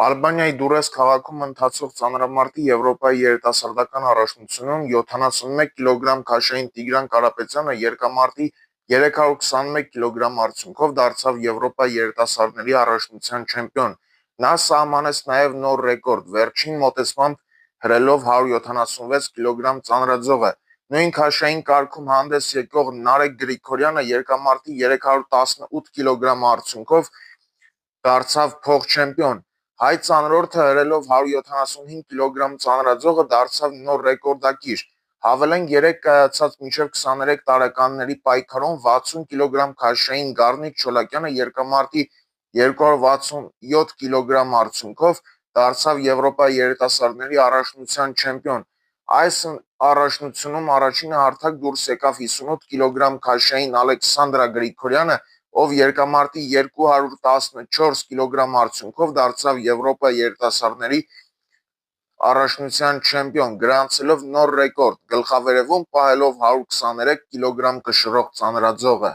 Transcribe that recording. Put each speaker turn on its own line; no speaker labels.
Ալբանիայի Դուրես քաղաքում ընթացող ծանրամարտի Եվրոպայի երիտասարդական առաջնությունում 71 կիլոգրամ քաշային Տիգրան Կարապետյանը երկամարտի 321 կիլոգրամ արդյունքով դարձավ Եվրոպայի երիտասարդների առաջնության չեմպիոն։ Նա սահմանեց նաև նոր ռեկորդ՝ վերջին մոտեցմամբ հրելով 176 կիլոգրամ ծանրաձողը։ Նույն քաշային կարգում հանդես եկող Նարեկ Գրիգորյանը երկամարտի 318 կիլոգրամ արդյունքով դարձավ փոխչեմպիոն։ Հայ ծանրորդը հրելով 175 կիլոգրամ ծանրաձողը դարձավ նոր ռեկորդակիր։ Հավելենք, երեկ կայացած մինչև 23 տարեկանների պայքարում 60 կիլոգրամ քաշային Գառնիկ Չոլակյանը երկամարտի 267 կիլոգրամ արդյունքով դարձավ Եվրոպայի երիտասարդների առաջնության չեմպիոն։ Այս առաջնությունում առաջինը հարթակ դուրս եկավ 58 կիլոգրամ քաշային Ալեքսանդրա Գրիգորյանը, ով երկամարտի 214 կիլոգրամ արդյունքով դարձավ Եվրոպայի երիտասարդների առաջնության չեմպիոն, գրանցելով նոր ռեկորդ՝ գլխավերևում պահելով 123 կիլոգրամ կշռող ծանրաձողը։